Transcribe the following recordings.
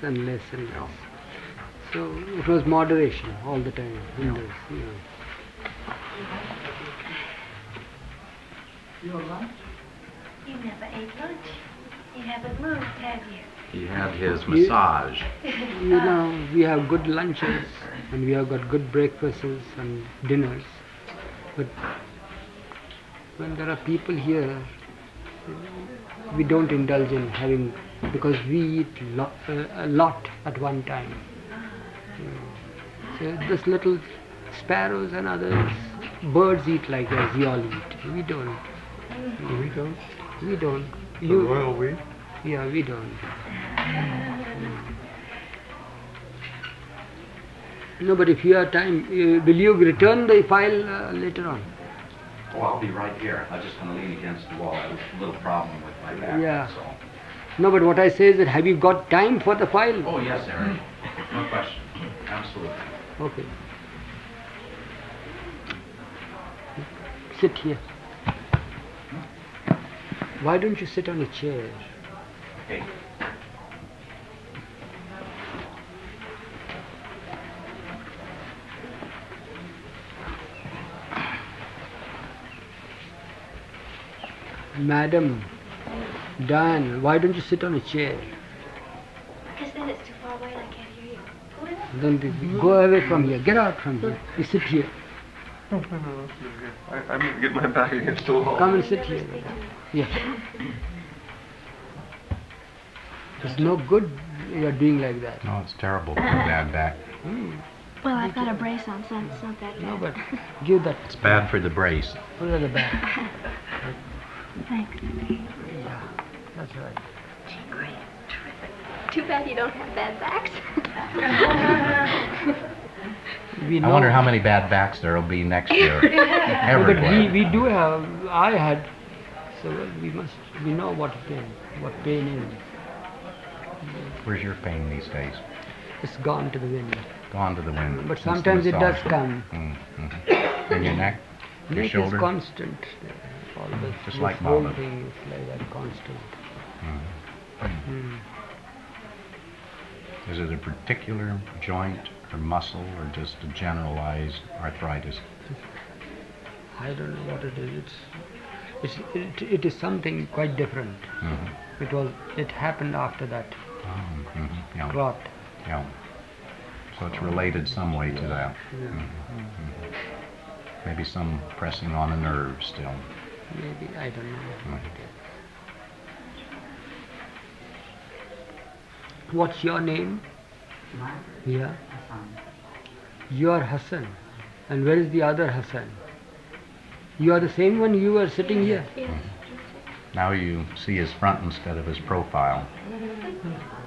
and less and less. So it was moderation all the time in this, Your lunch? You never ate lunch. You haven't moved, have you? He had his massage. We have good lunches and we have got good breakfasts and dinners. But when there are people here, we don't indulge in having, because we eat a lot at one time. So this little sparrows and others, birds eat like as we all eat. We don't. We don't? We don't. The royal we? Yeah, we don't. No, but if you have time, will you return the file later on? Oh, I'll be right here. I'm just going to lean against the wall. I have a little problem with my back. Yeah. So. No, but what I say is that have you got time for the file? Oh, yes, Eric. No question. Absolutely. Okay. Sit here. Why don't you sit on a chair? Okay. Madam, Dan, why don't you sit on a chair? Because then it's too far away and I can't hear you. Pull it up. Then go away from here. Get out from here. You sit here. No, I need to get my back against the wall. Come and sit here. Yeah. It's no good you're doing like that. No, it's terrible. Bad back. Well, I've got a brace on, so it's not that bad. No, but give that. It's bad for the brace. Put it at the back. Thanks. Yeah, that's right. Gee, great. Terrific. Too bad you don't have bad backs. We I know, wonder how many bad backs there will be next year. but Everywhere. we do have, I had, so we know what pain is. Where's your pain these days? It's gone to the wind. Gone to the wind. But since the sometimes it does massage. come. In your neck? Your Neck shoulder? is constant. All this, Just this like whole Mama. thing is like that, constant. Is it a particular joint or muscle or just a generalized arthritis? I don't know what it is. It is something quite different. It happened after that Yeah. clot. Yeah. So it's related some way to that. Maybe some pressing on a nerve still. Maybe, I don't know what it is. What's your name? Yeah. You are Hassan. And where is the other Hassan? You are the same one you were sitting here? Now you see his front instead of his profile.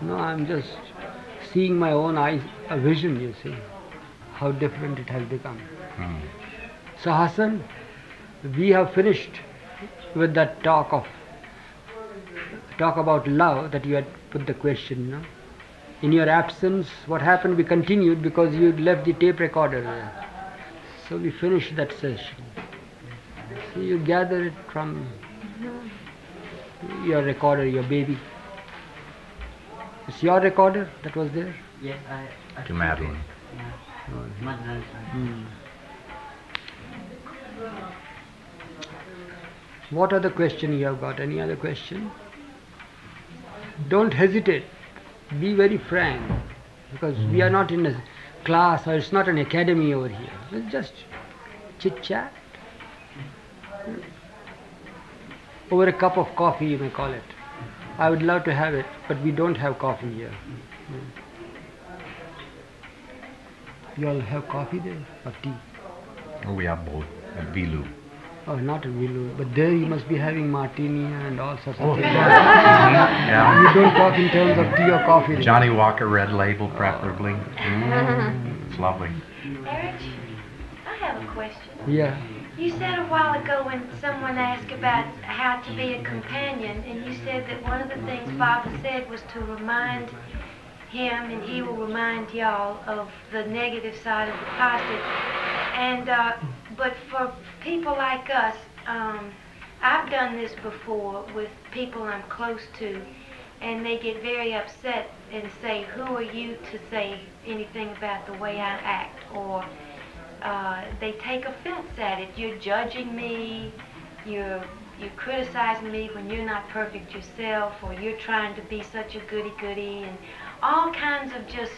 No, I'm just seeing my own eyes, a vision, you see, how different it has become. So Hassan, we have finished with that talk about love that you had put the question, no? In your absence, what happened, we continued because you left the tape recorder there. So we finished that session. So you gather it from your recorder, your baby. It's your recorder that was there? Yes, I To Madeline. What other question you have got? Any other question? Don't hesitate. Be very frank. Because we are not in a class or it's not an academy over here. It's just chit-chat. Over a cup of coffee, you may call it. I would love to have it, but we don't have coffee here. You all have coffee there or tea? Oh, we have both at Vilu. Oh, not a Vilu, but there you must be having martini and all sorts of things. Yeah. You don't talk in terms of tea or coffee. Johnny Walker Red Label, preferably. It's lovely. Eric, I have a question. Yeah. You said a while ago when someone asked about how to be a companion, and you said that one of the things Baba said was to remind him, and he will remind y'all of the negative side of the positive. And but for people like us, I've done this before with people I'm close to, and they get very upset and say, who are you to say anything about the way I act? Or they take offense at it. You're judging me, you're criticizing me when you're not perfect yourself, or you're trying to be such a goody-goody, and all kinds of just...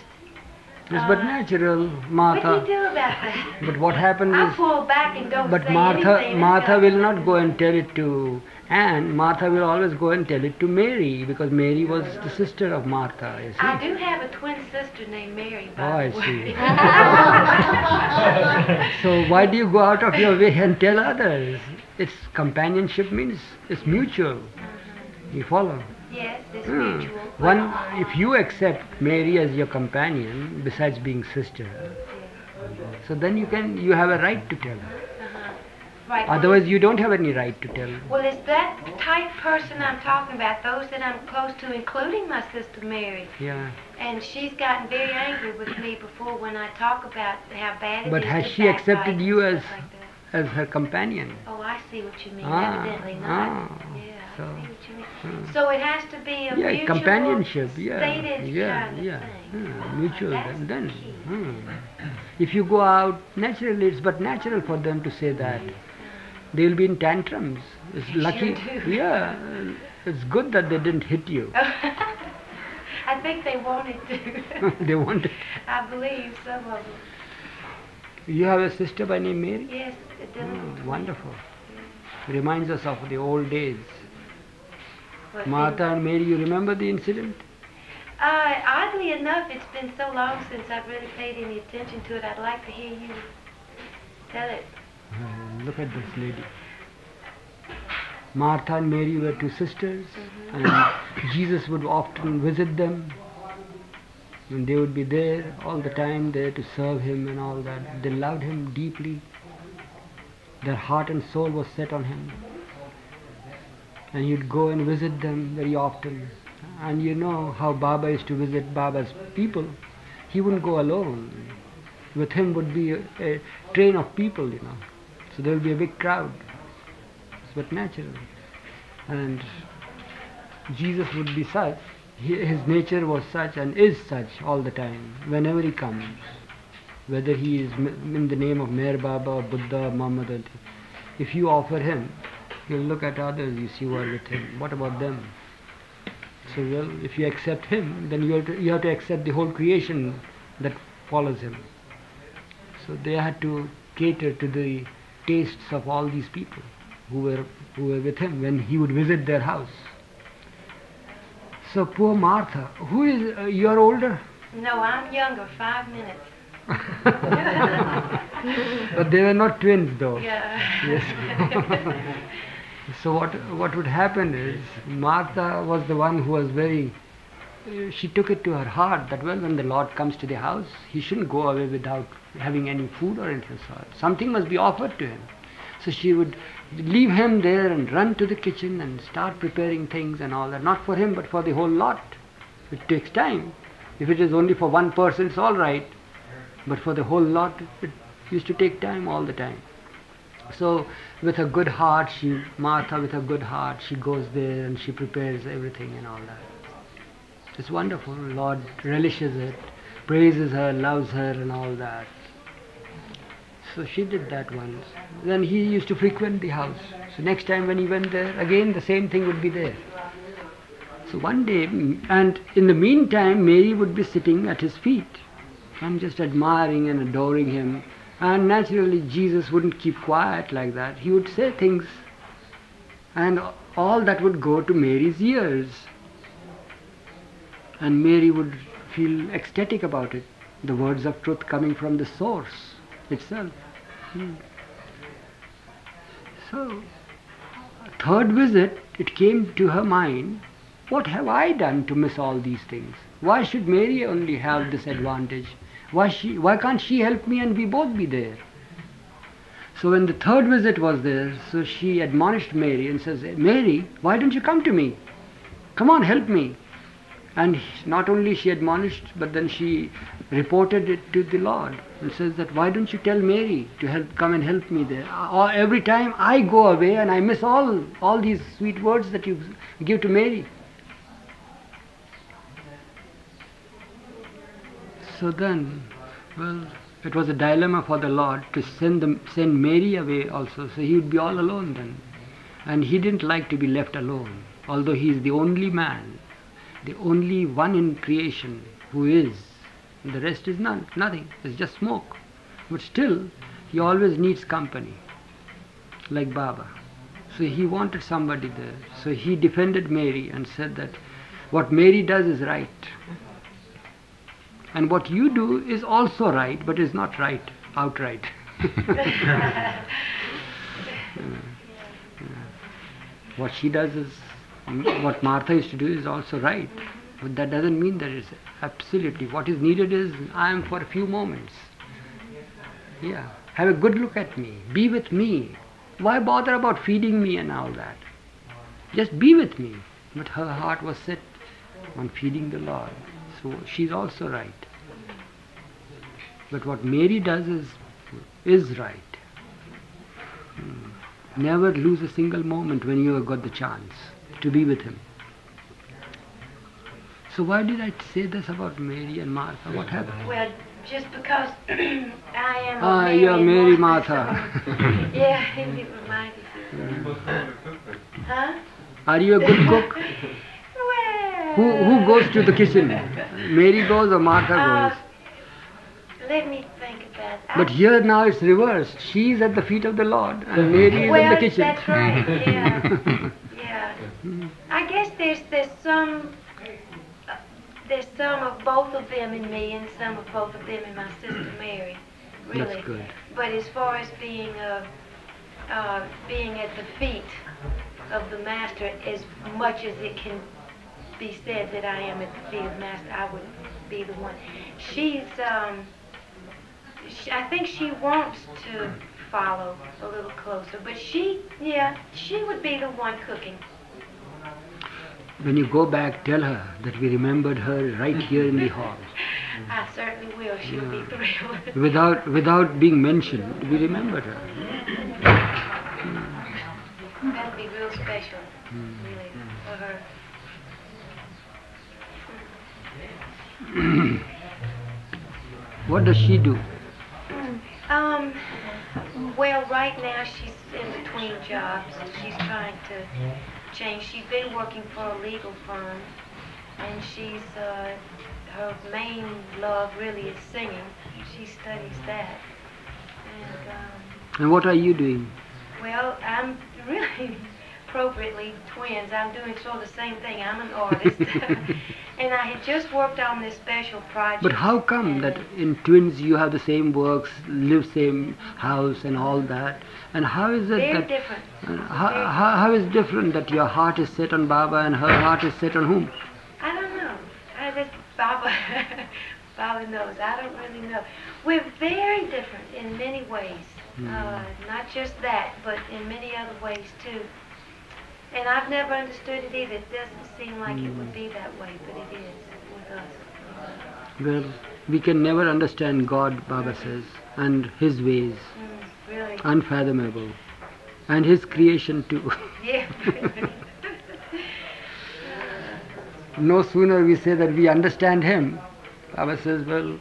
It's but natural, Martha. What do you do about that? But what happens I is... pull back and don't But say Martha, anything. Martha will not go and tell it to Anne. Martha will always go and tell it to Mary, because Mary was the sister of Martha, you see. I do have a twin sister named Mary, Oh, by I the way. see. So why do you go out of your way and tell others? It's companionship means it's mutual. You follow? Yes, it's Hmm. mutual. One, if you accept Mary as your companion, besides being sister, so then you have a right to tell her. Right. Otherwise, you don't have any right to tell her. Well, it's that type person I'm talking about, those that I'm close to, including my sister Mary. Yeah. And she's gotten very angry with me before when I talk about how bad it But is has to she accepted backbite you and as stuff like that. her companion? Oh, I see what you mean. Ah, Evidently not. ah, Yeah, so, I see what you mean. hmm. So it has to be a Yeah, mutual, companionship. Yeah, stated yeah, kind of yeah. thing. Mutual. That's Then, the key. if you go out naturally, it's but natural for them to say that. They will be in tantrums. It's They lucky. sure do. Yeah, it's good that they didn't hit you. I think they wanted to. They wanted. I believe some of them. You have a sister by name Mary? Yes, it does. Wonderful. Reminds us of the old days. But Martha and Mary, you remember the incident? Oddly enough, it's been so long since I've really paid any attention to it. I'd like to hear you tell it. Look at this lady. Martha and Mary were two sisters, and Jesus would often visit them, and they would be there all the time, there to serve him and all that. They loved him deeply. Their heart and soul was set on him, and he'd go and visit them very often. And you know how Baba used to visit Baba's people. He wouldn't go alone. With him would be a train of people, you know. So there will be a big crowd. It's but natural. And Jesus would be such. His nature was such and is such all the time, whenever he comes. Whether he is in the name of Meher Baba or Buddha or Muhammad. If you offer him, he'll look at others you see who are with him. What about them? So well, if you accept him, then you have to accept the whole creation that follows him. So they had to cater to the tastes of all these people who were with him when he would visit their house. So poor Martha, who is you are older, No, I'm younger, 5 minutes. but they were not twins though. Yeah. Yes. So what would happen is Martha was the one who was very. She took it to her heart that well, when the Lord comes to the house, he shouldn't go away without having any food or anything sort. Something must be offered to him. So she would leave him there and run to the kitchen and start preparing things and all that. Not for him, but for the whole lot. It takes time. If it is only for one person, it's all right. But for the whole lot, it used to take time all the time. So with a good heart, Martha with a good heart, she goes there and she prepares everything and all that. It's wonderful. Lord relishes it, praises her, loves her and all that. So she did that once. Then he used to frequent the house. So next time when he went there, again the same thing would be there. So one day, and in the meantime, Mary would be sitting at his feet and just admiring and adoring him. And naturally Jesus wouldn't keep quiet like that. He would say things, and all that would go to Mary's ears. And Mary would feel ecstatic about it. The words of truth coming from the source itself. So, third visit, it came to her mind, what have I done to miss all these things? Why should Mary only have this advantage? Why can't she help me and we both be there? So when the third visit was there, so she admonished Mary and says, Mary, why don't you come to me? Come on, help me. And not only she admonished, but then she reported it to the Lord and says that why don't you tell Mary to come and help me there? Every time I go away and I miss all these sweet words that you give to Mary. So then, well, it was a dilemma for the Lord to send Mary away also, so he would be all alone then. And he didn't like to be left alone, although he is the only man, the only one in creation who is. The rest is nothing, it's just smoke. But still, he always needs company, like Baba. So he wanted somebody there. So he defended Mary and said that what Mary does is right. And what you do is also right, but is not right, outright. What she does is, what Martha used to do is also right. But that doesn't mean that it's absolutely. What is needed is, I am for a few moments. Yeah, have a good look at me, be with me. Why bother about feeding me and all that? Just be with me. But her heart was set on feeding the Lord. So she's also right. But what Mary does is right. Never lose a single moment when you have got the chance to be with Him. So why did I say this about Mary and Martha? What happened? Well, just because I am a Mary you're and Mary Martha. Martha. Yeah, it reminded you. Huh? Are you a good cook? Well. Who goes to the kitchen? Mary goes or Martha goes? Let me think about that. But here now it's reversed. She is at the feet of the Lord and Mary is in the kitchen. That's right. Yeah. Yeah. I guess there's some of both of them in me and some of both of them in my sister Mary. Really. That's good. But as far as being at the feet of the Master, as much as it can be said that I am at the feet of the Master, I would be the one. I think she wants to follow a little closer, but she would be the one cooking. When you go back, tell her that we remembered her right here in the hall. I certainly will. She'll be thrilled. Without being mentioned, we remembered her. That'll be real special, really, for her. What does she do? Well, right now she's in between jobs. She's trying to change. She's been working for a legal firm, and her main love really is singing. She studies that. And what are you doing? Well, I'm really appropriately twins. I'm doing sort of the same thing. I'm an artist. And I had just worked on this special project. But how come that in twins you have the same works, live same house and all that? And how is it Very different. How is different that your heart is set on Baba and her heart is set on whom? I don't know. Baba knows. I don't really know. We're very different in many ways. Not just that, but in many other ways too. And I've never understood it either. It doesn't seem like it would be that way, but it is with us. Well, we can never understand God, Baba says, and His ways. Really? Unfathomable. And His creation too. Yeah. No sooner we say that we understand Him, Baba says, well,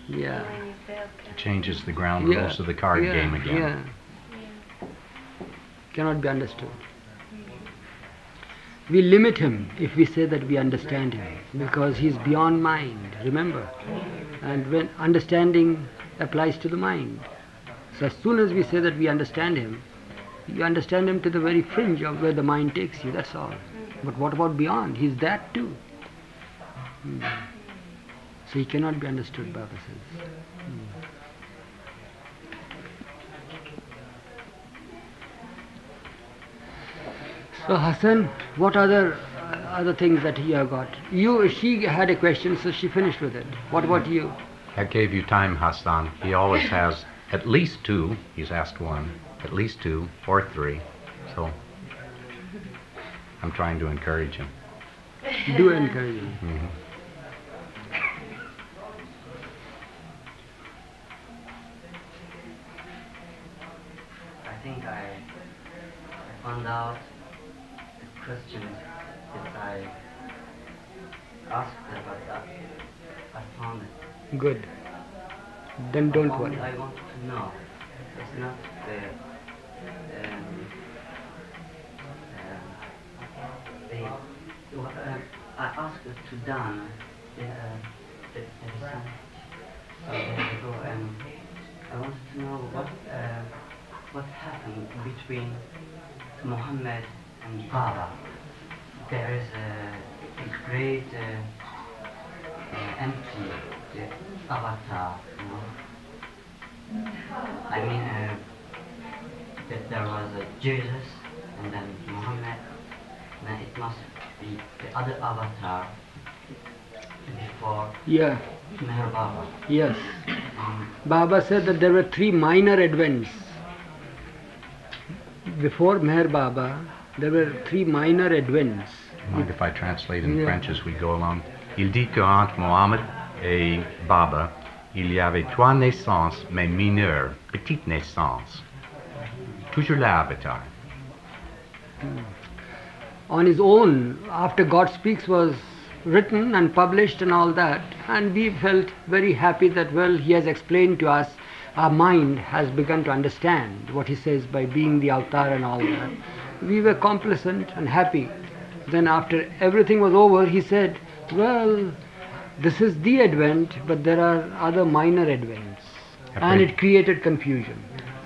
yeah. It changes the ground rules of the card game again. Yeah. Cannot be understood. We limit Him if we say that we understand Him, because He is beyond mind, remember? And when understanding applies to the mind. So as soon as we say that we understand Him, you understand Him to the very fringe of where the mind takes you, that's all. But what about beyond? He's that too. So He cannot be understood, Baba says. So Hassan, what other things that you have got? She had a question, so she finished with it. What about you? I gave you time, Hassan. He always has at least two. He's asked one, at least two or three. So I'm trying to encourage him. Do encourage him. Mm-hmm. I think I found out the question that I asked about that. found it. Good. Then don't Only worry. I want to know. It's not the. They, I asked to Don. There is some days ago, and I wanted to know what happened between Muhammad and Baba. There is a great empty avatar, you know. I mean, that there was a Jesus and then Muhammad. Then it must be the other avatar before Yeah. Meher Baba. Yes. Um, Baba said that there were 3 minor advents. Before Meher Baba, there were 3 minor advents. Mind if I translate in Yeah. French as we go along? Il dit qu'entre Mohammed et Baba, il y avait 3 naissances, mais mineures, petites naissances. Toujours l'avatar. On his own, after God Speaks was written and published and all that, and we felt very happy that, well, he has explained to us, our mind has begun to understand what he says by being the avatar and all that. We were complacent and happy. Then after everything was over, he said, well, this is the advent, but there are other minor advents. And it created confusion.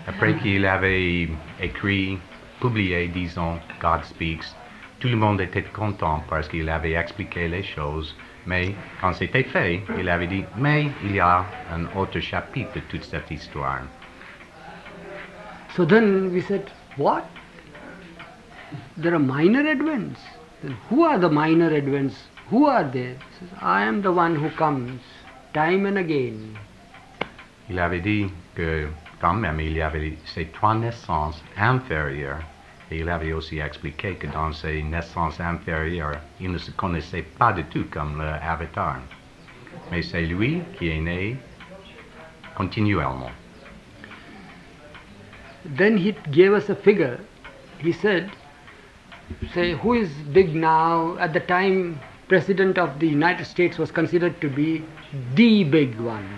Après qu'il avait écrit, publié, disons, God Speaks, tout le monde était content parce qu'il avait expliqué les choses, mais quand c'était fait, il avait dit, mais il y a un autre chapitre de toute cette histoire. So then we said, what? There are minor advents. Then who are the minor advents? Who are they? He says, I am the one who comes time and again. Il avait dit que quand même il y avait ces 3 naissances inférieures. Et il avait aussi expliqué que dans ces naissances inférieures, il ne se connaissait pas du tout comme l'avatar. Mais c'est lui qui est né continuellement. Then he gave us a figure. He said, say, who is big now? At the time, President of the United States was considered to be the big one.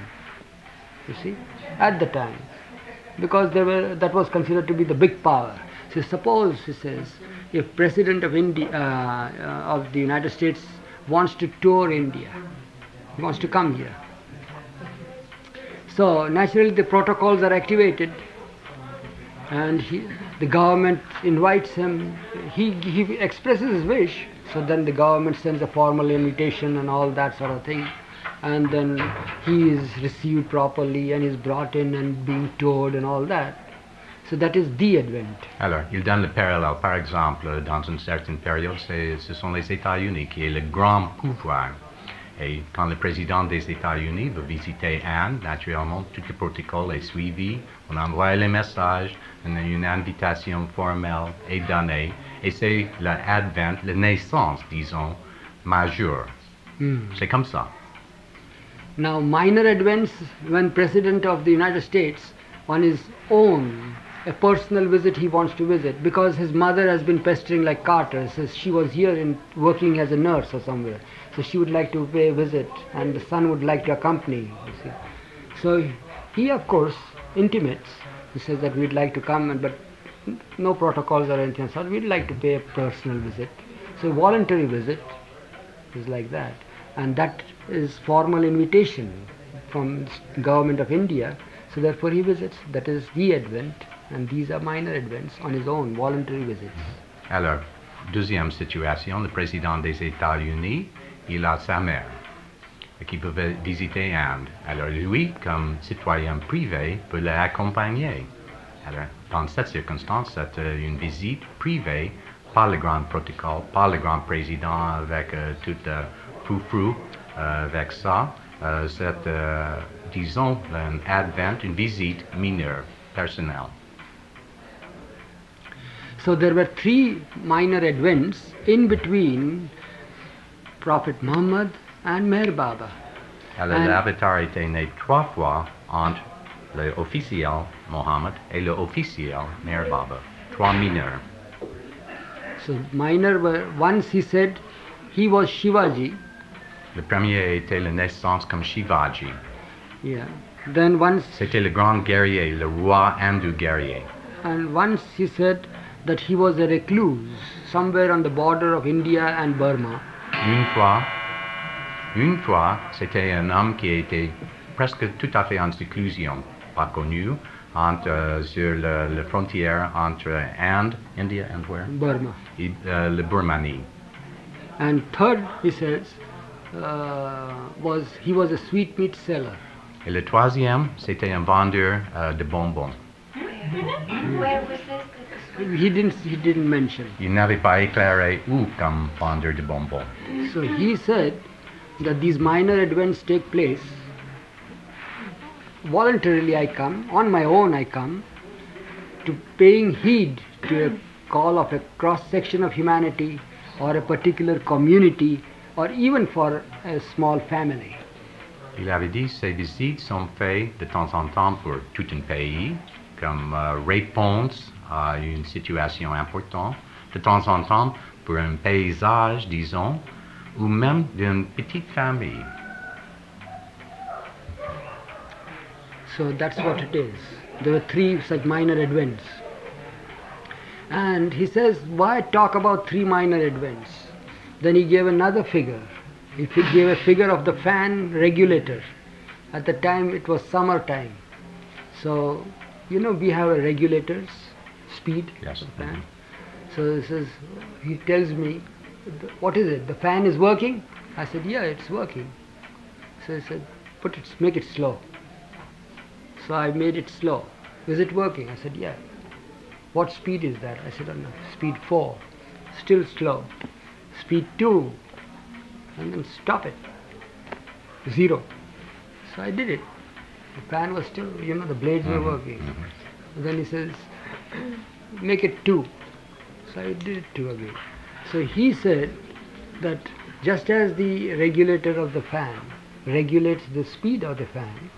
You see, at the time. Because that was considered to be the big power. So suppose, he says, if President of India, of the United States wants to tour India, he wants to come here. So naturally the protocols are activated, and the government invites him. He expresses his wish, so then the government sends a formal invitation and all that sort of thing. And then he is received properly and is brought in and being toured and all that. So that is the advent. Alors, il donne le parallèle. Par exemple, dans une certaine période, ce sont les États-Unis qui est le grand pouvoir. Et quand le président des États-Unis va visiter Anne, naturellement, tout le protocole est suivi. On envoie les messages, une invitation formelle est donnée. Et c'est l'advent, la naissance, disons, majeure. C'est comme ça. Now, minor advents, when President of the United States, on his own, a personal visit he wants to visit, because his mother has been pestering like Carter, says she was here working as a nurse or somewhere, so she would like to pay a visit, and the son would like to accompany, you see. So he, of course, intimates. He says that we'd like to come, but no protocols or anything, so we'd like to pay a personal visit. So a voluntary visit is like that, and that is formal invitation from the government of India. So therefore he visits. That is the advent, and these are minor advents on his own, voluntary visits. Alors, deuxième situation, le président des États-Unis, il a sa mère qui peut visiter Inde. Alors lui, comme citoyen privé, peut l'accompagner. Alors, dans cette circonstance, c'est une visite privée, par le grand protocole, par le grand président avec tout frou-frou avec ça. C'est, disons, un advent, une visite mineure, personnelle. So there were 3 minor advents in between Prophet Muhammad and Meher Baba. Alors l'avatar était né 3 fois entre l'officiel Mohammed et l'officiel Meher Baba. 3 mineurs. So minor were, once he said he was Shivaji, Le premier était la naissance comme Shivaji. Yeah. Then once, C'était le grand guerrier, le roi hindou guerrier. and once he said that he was a recluse somewhere on the border of India and Burma. Une fois, c'était un homme qui était presque tout à fait en seclusion, pas connu, sur la frontière entre Inde, India, and where? Burma. Et, le Birmanie. And third, he says, he was a sweetmeat seller. Et le troisième, c'était un vendeur de bonbons. Where was this? He didn't mention. Il n'avait pas éclairé où comme vendeur de bonbons. So he said that these minor events take place. Voluntarily I come, on my own I come, to paying heed to a call of a cross-section of humanity or a particular community or even for a small family. Il avait dit ces visites sont faites de temps en temps pour tout un pays, comme réponse à une situation importante, de temps en temps pour un paysage, disons, ou même d'une petite famille. So that's what it is. There were three such minor events. And he says, why talk about three minor events? Then he gave another figure. He gave a figure of the fan regulator. At the time it was summertime. So, you know, we have a regulators, speed Yes. of the fan. So he tells me, what is it? The fan is working? I said, yeah, it's working. So he said, make it slow. So I made it slow. Is it working? I said, yeah. What speed is that? I said, oh, no, speed 4. Still slow. Speed 2. And then stop it. 0. So I did it. The fan was still, the blades were working. Then he says, make it 2. So I did it 2 again. So he said that just as the regulator of the fan regulates the speed of the fan,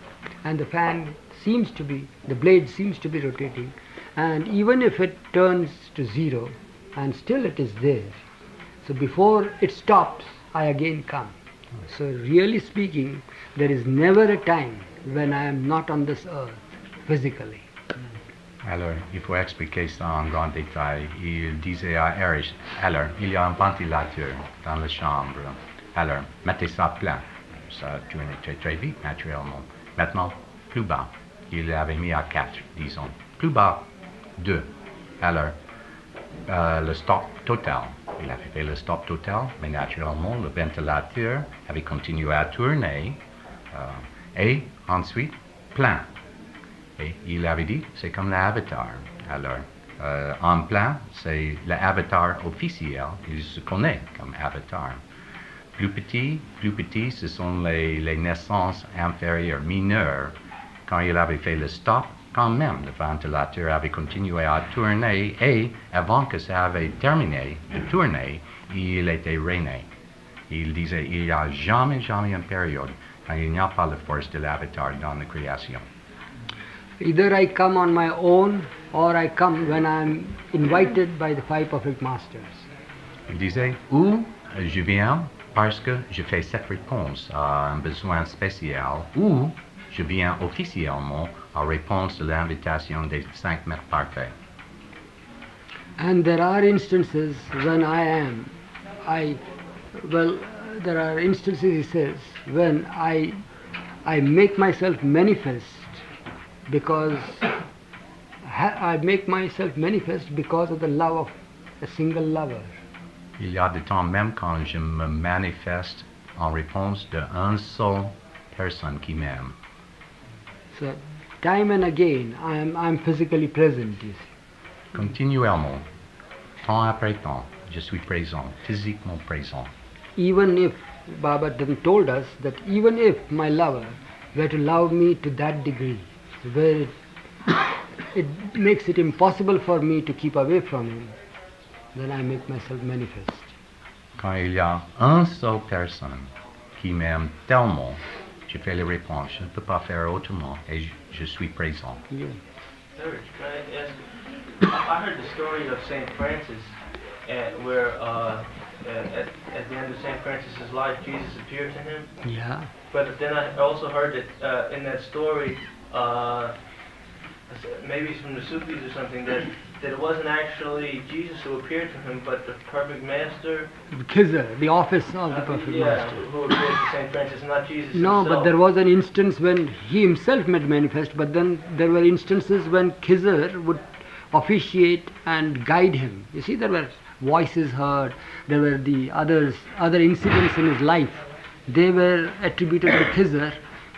and the fan the blade seems to be rotating, and even if it turns to 0, and still it is there, so before it stops, I again come. So really speaking, there is never a time when I am not on this earth, physically. Alors, il faut expliquer ça en grand détail. Il disait à Erich, alors, il y a un ventilateur dans la chambre. Alors, mettez ça plein. Ça tourne très très vite, naturellement. Maintenant, plus bas. Il l'avait mis à 4, disons. Plus bas, 2. Alors, le stop total. Il avait fait le stop total, mais naturellement, le ventilateur avait continué à tourner. Et ensuite, plein. Et il avait dit, c'est comme l'avatar. Alors, en plein, c'est l'avatar officiel. Il se connaît comme avatar. Plus petit, ce sont les naissances inférieures, mineures. Quand il avait fait le stop, quand même, le ventilateur avait continué à tourner et avant que ça avait terminé de tourner, il était rené. Il disait, il n'y a jamais une période quand il n'y a pas la force de l'avatar dans la création. Either I come on my own or I come when I am invited by the 5 perfect masters. Il disait, ou je viens parce que je fais cette réponse à un besoin spécial, ou je viens officiellement en réponse de l'invitation des 5 maîtres parfaits. And there are instances when there are instances, he says, when I make myself manifest because I make myself manifest because of the love of a single lover. Il y a des temps même quand je me manifeste en réponse d'une seule personne qui m'aime. So, time and again, I'm physically present, you see. Continuellement, temps après temps, je suis présent, physiquement présent. Even if, Baba told us that even if my lover were to love me to that degree, where it makes it impossible for me to keep away from him, then I make myself manifest. Quand il y a une seule personne qui m'aime tellement, je fais les réponses. Je ne peux pas faire autrement et je suis présent. Yeah. Sir, can I ask? I heard the story of Saint Francis, where at the end of St. Francis's life, Jesus appeared to him. Yeah. But then I also heard that in that story, maybe it's from the Sufis or something, that it wasn't actually Jesus who appeared to him, but the perfect master. Khizr, the office of the perfect master. Who appeared to St. Francis, not Jesus No, himself. but there was an instance when he himself made manifest, but then there were instances when Khizr would officiate and guide him. You see, there were voices heard, there were the other incidents in his life. They were attributed to Khizr,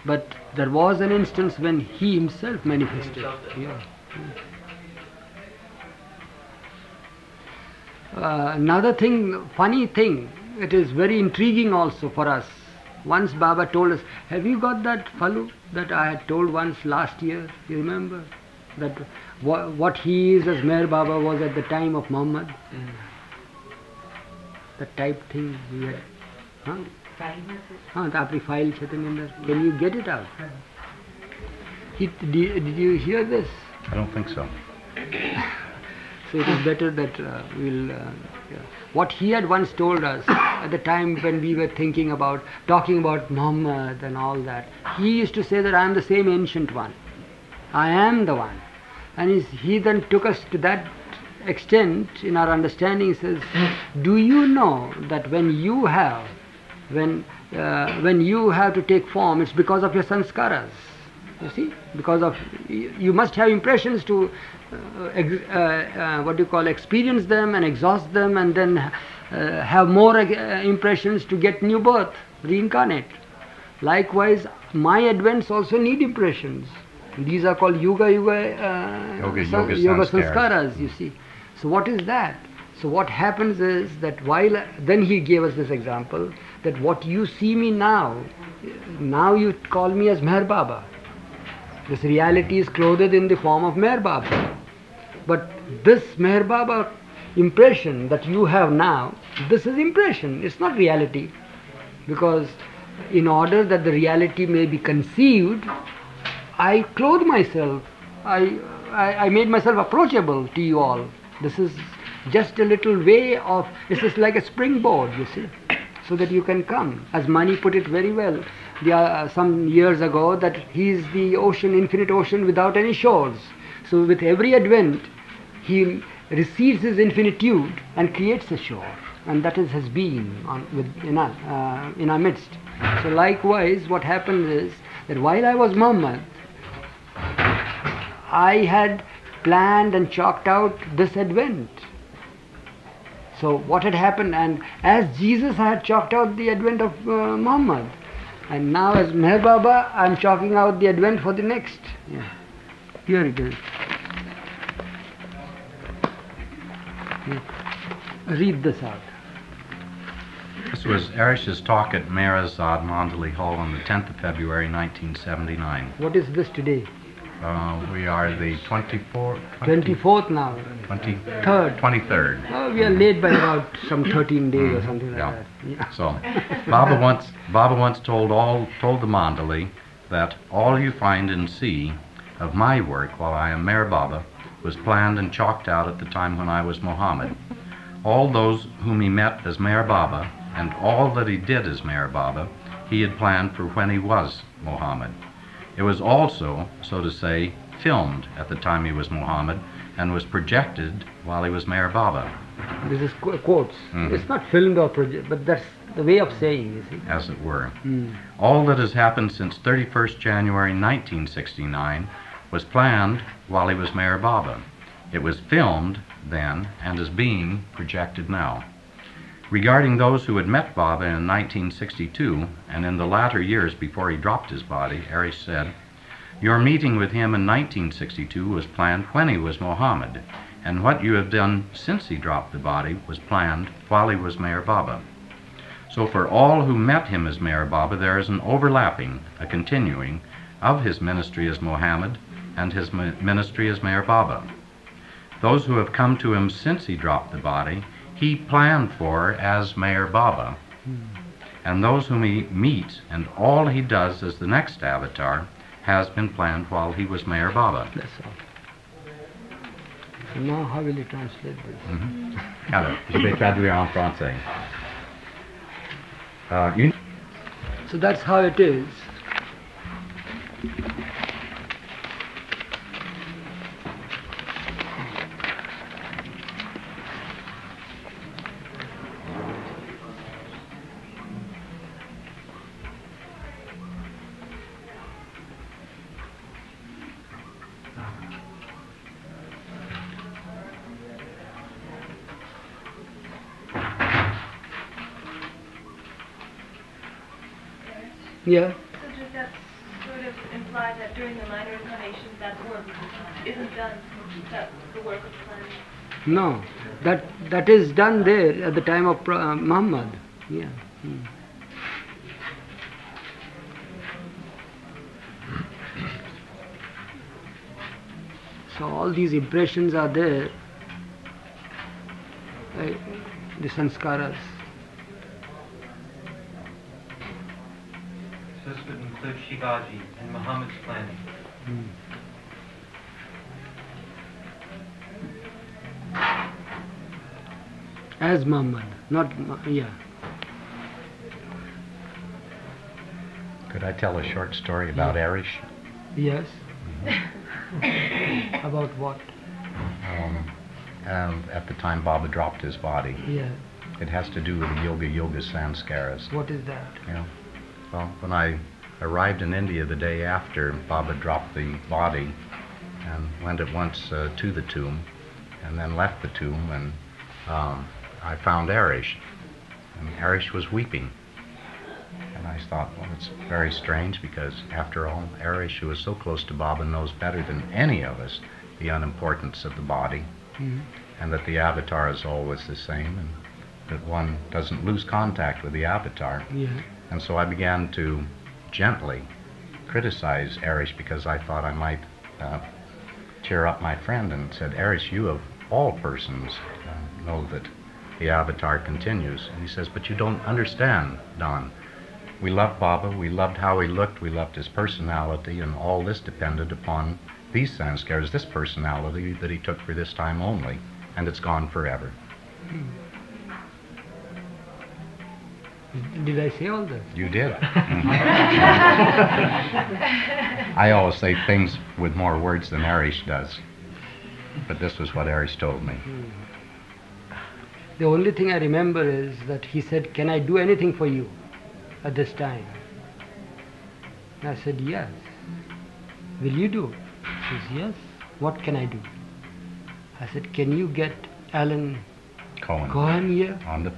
but there was an instance when he himself manifested. Yeah. Another thing, funny thing, it is very intriguing also for us. Once Baba told us, have you got that falu that I had told once last year? You remember? That what he is as Meher Baba was at the time of Muhammad. That type thing we had. Huh? आपकी file छे तेरे अंदर. Can you get it out? Did you hear this? I don't think so. So it is better that what he had once told us at the time when we were talking about Muhammad and all that. He used to say that I am the same ancient one. I am the one. And he then took us to that extent in our understanding. He says, do you know that when you have to take form, it's because of your sanskaras. You see, because of you must have impressions to experience them and exhaust them, and then have more impressions to get new birth, reincarnate. Likewise, my advents also need impressions. These are called yoga sanskaras. You see. So what is that? So what happens is that then he gave us this example that what you see me now you call me as Meher Baba. This reality is clothed in the form of Meher Baba. But this Meher Baba impression that you have now, this is impression, it's not reality. Because in order that the reality may be conceived, I clothe myself, I made myself approachable to you all. This is just a little way of, this is like a springboard, you see, so that you can come. As Mani put it very well, some years ago, that he is the ocean, infinite ocean without any shores. So with every advent, he receives his infinitude and creates a shore. And that is his being in our midst. So likewise, what happens is that while I was Muhammad, I had planned and chalked out this advent. So what had happened, and as Jesus I had chalked out the advent of Muhammad, and now as Meher Baba I am chalking out the advent for the next. Yeah. Here it is. Yeah. Read this out. This was Erish's talk at Meherazad Mandali Hall on the 10th of February 1979. What is this today? We are the 24th. 24th now. 23rd. Oh, we are late by about some 13 days or something like that. Yeah. So, Baba once told the Mandali that all you find and see of my work while I am Meher Baba was planned and chalked out at the time when I was Muhammad. All those whom he met as Meher Baba and all that he did as Meher Baba, he had planned for when he was Muhammad. It was also, so to say, filmed at the time he was Muhammad and was projected while he was Meher Baba. This is quotes. It's not filmed or projected, but that's the way of saying, you see. As it were. All that has happened since 31st January 1969 was planned while he was Meher Baba. It was filmed then and is being projected now. Regarding those who had met Baba in 1962 and in the latter years before he dropped his body, Erish said, "Your meeting with him in 1962 was planned when he was Muhammad, and what you have done since he dropped the body was planned while he was Meher Baba. So for all who met him as Meher Baba, there is an overlapping, a continuing, of his ministry as Muhammad and his ministry as Meher Baba. Those who have come to him since he dropped the body, he planned for as Meher Baba. And those whom he meets and all he does as the next avatar has been planned while he was Meher Baba." That's all. Now how will you translate this? Alors, je vais traduire en français. Une So that's how it is. Yeah. So does that sort of imply that during the minor incarnations that work isn't done, that the work of cleansing? No, that is done there at the time of Muhammad. Yeah. So all these impressions are there, the sanskaras. So this would include Shivaji and Muhammad's planning. As Muhammad, not yeah. Could I tell a short story about Erish? Yes. About what? At the time Baba dropped his body. Yeah. It has to do with the yoga sanskaras. What is that? Yeah. Well, when I arrived in India the day after Baba dropped the body and went at once to the tomb and then left the tomb, and I found Erish, and Erish was weeping. And I thought, well, it's very strange, because after all, Erish, who is so close to Baba, knows better than any of us the unimportance of the body, and that the avatar is always the same, and that one doesn't lose contact with the avatar. Yeah. And so I began to gently criticize Erish, because I thought I might cheer up my friend, and said, Erish, you of all persons know that the avatar continues. And he says, but you don't understand, Don. We loved Baba, we loved how he looked, we loved his personality, and all this depended upon these sanskars, this personality that he took for this time only, and it's gone forever. Did I say all that? You did. I always say things with more words than Erish does, but this was what Erish told me. The only thing I remember is that he said, can I do anything for you at this time? And I said, yes. Will you do? He says, yes. What can I do? I said, can you get Alan Cohen here on the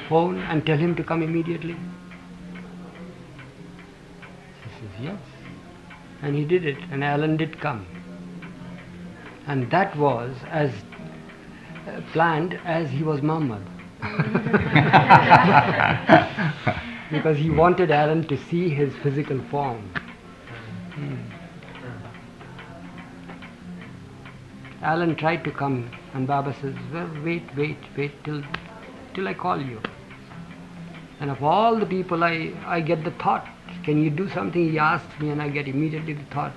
phone and tell him to come immediately? He says, yes. And he did it, and Alan did come. And that was as planned as he was Muhammad. Because he wanted Alan to see his physical form. Alan tried to come, and Baba says, well, wait till I call you. And of all the people, I get the thought, can you do something? He asked me, and I get immediately the thought,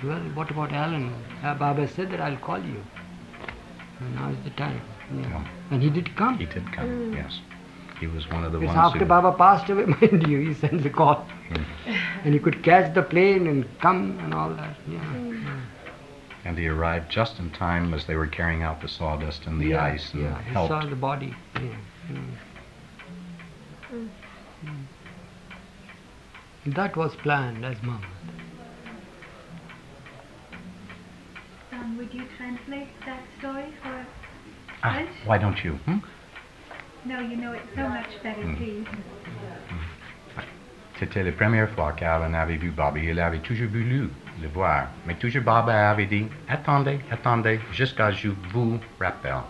well, what about Alan? Baba said that I'll call you. And now is the time. Yeah. Yeah. And he did come. He did come, yes. He was one of the Because ones after who... Baba passed away, mind you, he sends a call. And he could catch the plane and come and all that. Yeah. And he arrived just in time as they were carrying out the sawdust and the ice, and he helped. saw the body. That was planned as Muhammad. Would you translate that story for Ah, why don't you? No, you know it so much better, please. C'était la première fois qu'Alan avait vu Baba. Il avait toujours voulu le voir. Mais toujours Baba avait dit, attendez, jusqu'à ce que je vous rappelle.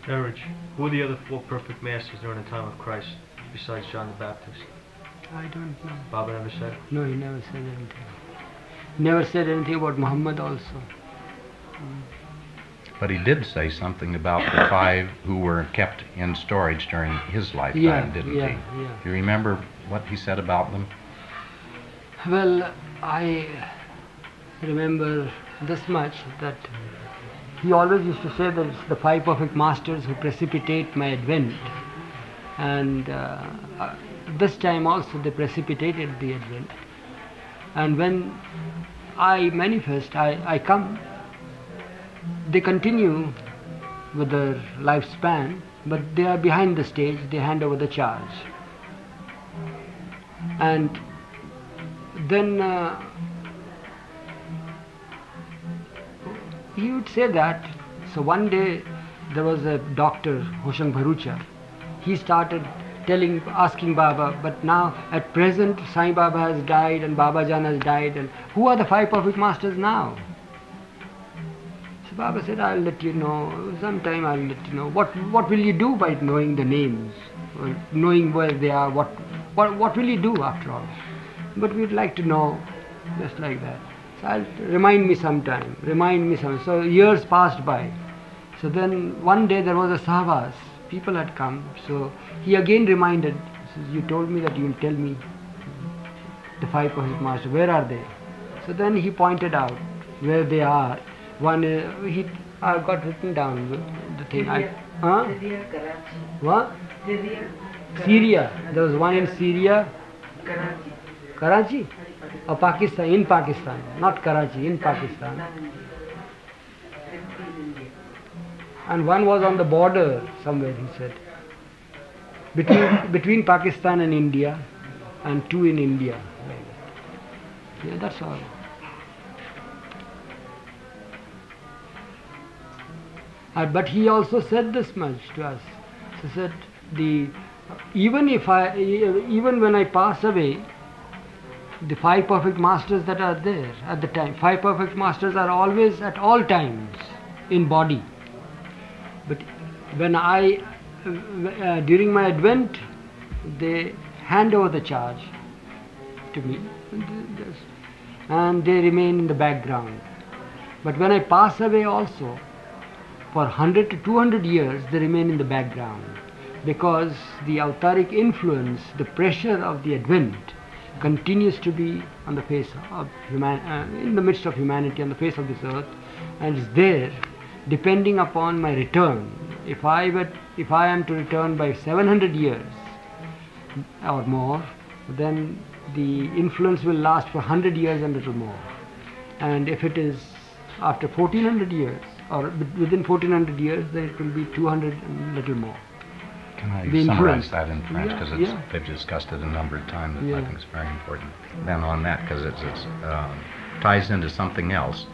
Eruch, who were the other four perfect masters during the time of Christ, besides John the Baptist? I don't know. Baba never said. No, he never said anything. Never said anything about Muhammad also. But he did say something about the 5 who were kept in storage during his lifetime, didn't he? Yeah. Do you remember what he said about them? Well, I remember this much, that he always used to say that it's the five perfect masters who precipitate my advent. And this time also they precipitated the advent. And when I manifest, I come, they continue with their lifespan, but they are behind the stage, they hand over the charge. And then he would say that. So one day there was a doctor, Hoshang Bharucha. He started asking Baba, but now at present Sai Baba has died and Baba Jan has died, and who are the five perfect masters now? So Baba said, I'll let you know, sometime I'll let you know. What will you do by knowing the names, or knowing where they are, what will you do after all? But we'd like to know, just like that. So remind me sometime. So years passed by. So then one day there was a Sahavas, people had come, so he again reminded, says, you told me that you will tell me the five perfect masters, where are they? So then he pointed out where they are. One I've got written down the thing. Syria, Karachi. What? Syria. There was one in Syria. Karachi? Or Pakistan, in Pakistan. Not Karachi, in Pakistan. And one was on the border somewhere, he said. Between Pakistan and India, and two in India. Yeah, that's all. But he also said this much to us. He said, even when I pass away, the five perfect masters that are there at the time, five perfect masters are always at all times in body. But when during my advent, they hand over the charge to me, and they remain in the background. But when I pass away also, for 100 to 200 years, they remain in the background, because the avataric influence, the pressure of the advent, continues to be on the face of in the midst of humanity, on the face of this earth, and is there, depending upon my return. If I am to return by 700 years or more, then the influence will last for 100 years and a little more. And if it is after 1400 years, or within 1400 years, then it will be 200 and a little more. Can I summarize that in French? Because they've discussed it a number of times. I think it's very important. Then on that, because it ties into something else.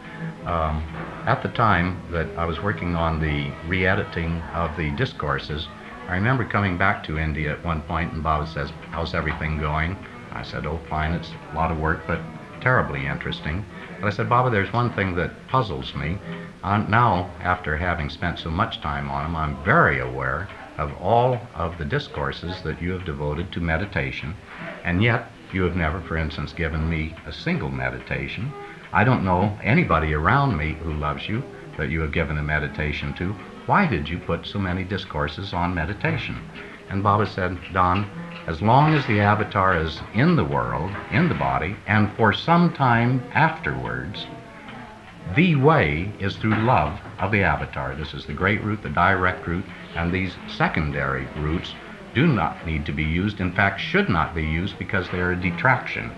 At the time that I was working on the re-editing of the discourses, I remember coming back to India at one point, and Baba says, how's everything going? I said, oh, fine, it's a lot of work, but terribly interesting. But I said, Baba, there's one thing that puzzles me. Now, after having spent so much time on them, I'm very aware of all of the discourses that you have devoted to meditation, and yet you have never, for instance, given me a single meditation. I don't know anybody around me who loves you that you have given a meditation to. Why did you put so many discourses on meditation? And Baba said, Don, as long as the avatar is in the world, in the body, and for some time afterwards, the way is through love of the avatar. This is the great route, the direct route, and these secondary routes do not need to be used, in fact should not be used, because they are a detraction.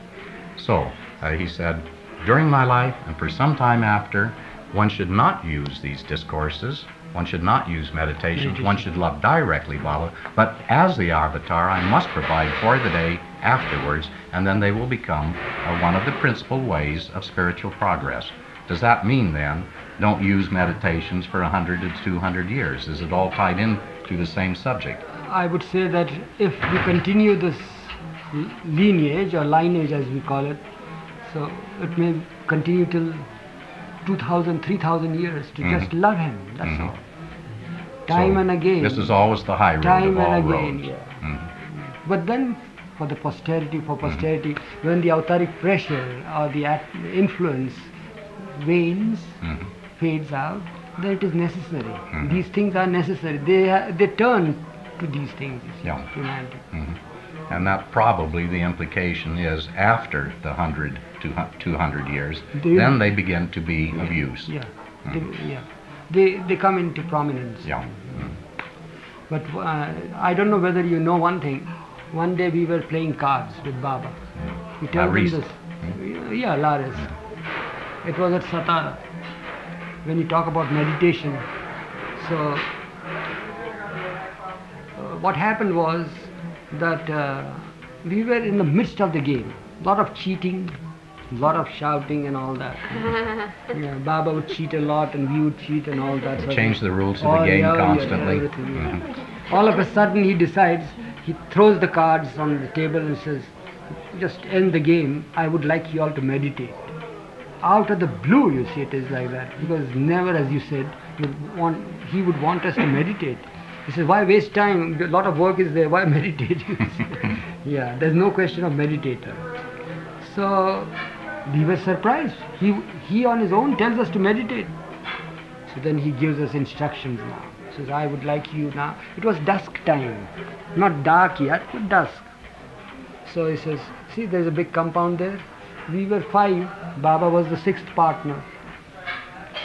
So, he said, during my life and for some time after, one should not use these discourses, one should not use meditations, one should love directly Baba, but as the avatar I must provide for the day afterwards, and then they will become one of the principal ways of spiritual progress. Does that mean then, don't use meditations for 100 to 200 years? Is it all tied in to the same subject? I would say that if we continue this lineage, or lineage as we call it, so it may continue till 2,000, 3,000 years to just love him, that's all. Time and again. This is always the high road time of all and again, roads. Yeah. But then for the posterity, when the avataric pressure or the influence wanes, fades out, then it is necessary. These things are necessary. They turn to these things. You see, Yeah. humanity. And that probably the implication is after the 100 to 200 years, then they begin to be of use. Yeah, they come into prominence. Yeah. But I don't know whether you know one thing. One day we were playing cards with Baba. He told them this. Yeah, Laris. It was at Satara. When you talk about meditation, so what happened was that we were in the midst of the game. Lot of cheating, lot of shouting and all that. Yeah, Baba would cheat a lot and we would cheat and all that. Change the rules of the game constantly. Everything, yeah. All of a sudden he decides, he throws the cards on the table and says, just end the game, I would like you all to meditate. Out of the blue, you see, it is like that. Because never, as you said, he would want us to meditate. He says, why waste time? A lot of work is there, why meditate? Yeah, there's no question of meditator. So we were surprised. He on his own tells us to meditate. So then he gives us instructions now. He says, I would like you now. It was dusk time. Not dark yet, but dusk. So he says, see, there's a big compound there. We were 5. Baba was the 6th partner.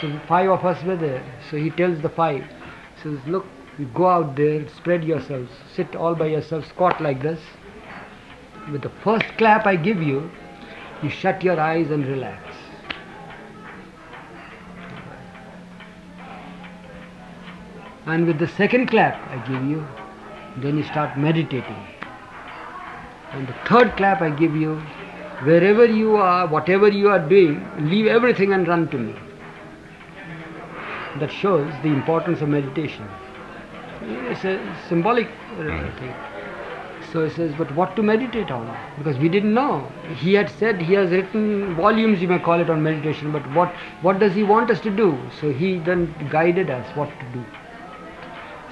So 5 of us were there. So he tells the 5. He says, look, you go out there, spread yourselves, sit all by yourself, squat like this. With the first clap I give you, you shut your eyes and relax. And with the second clap I give you, then you start meditating. And the third clap I give you, wherever you are, whatever you are doing, leave everything and run to me. That shows the importance of meditation. It's a symbolic thing. So he says, but what to meditate on? Because we didn't know. He had said, he has written volumes, you may call it, on meditation, but what does he want us to do? So he then guided us what to do.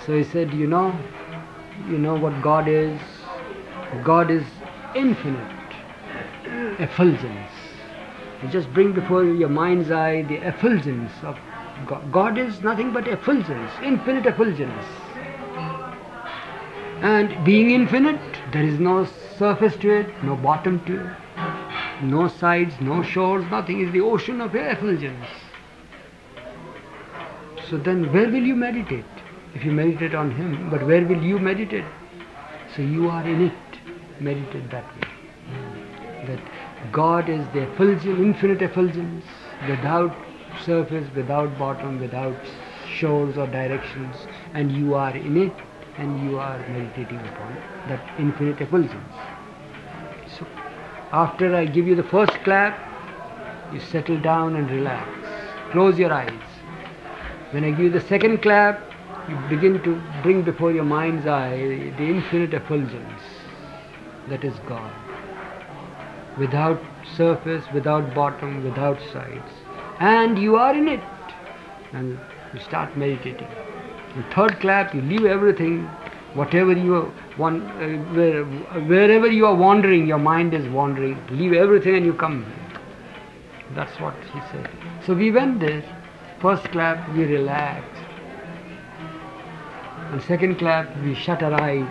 So he said, you know what God is? God is infinite effulgence. You just bring before your mind's eye the effulgence of God. God is nothing but effulgence, infinite effulgence. And being infinite, there is no surface to it, no bottom to it, no sides, no shores, nothing. Is the ocean of effulgence. So then where will you meditate? If you meditate on Him, but where will you meditate? So you are in it. Meditate that way. That God is the effulgence, infinite effulgence, without surface, without bottom, without shores or directions, and you are in it, and you are meditating upon that infinite effulgence. So after I give you the first clap, you settle down and relax. Close your eyes. When I give you the second clap, you begin to bring before your mind's eye the infinite effulgence. That is God. Without surface, without bottom, without sides. And you are in it. And you start meditating. The third clap, you leave everything, whatever you want, wherever you are wandering, your mind is wandering. Leave everything and you come. That's what he said. So we went there. First clap, we relaxed. And second clap, we shut our eyes.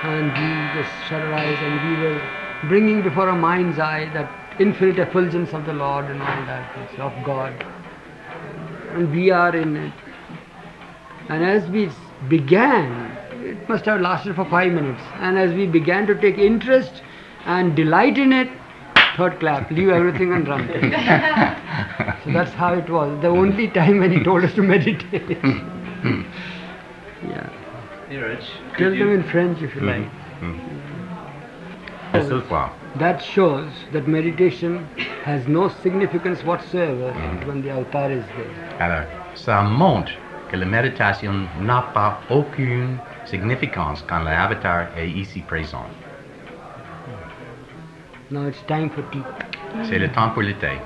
And we just shut our eyes and we were bringing before our mind's eye that infinite effulgence of the Lord and all that, of God. And we are in it. And as we began, it must have lasted for 5 minutes, and as we began to take interest and delight in it, third clap, leave everything and run. So that's how it was. The only time when he told us to meditate. Yeah. Eruch, Tell them in French if you like. That shows that meditation has no significance whatsoever when the avatar is there. Alors, ça montre que la méditation n'a pas aucune significance quand l'avatar est ici présent. Now it's time for tea. C'est le temps pour le thé.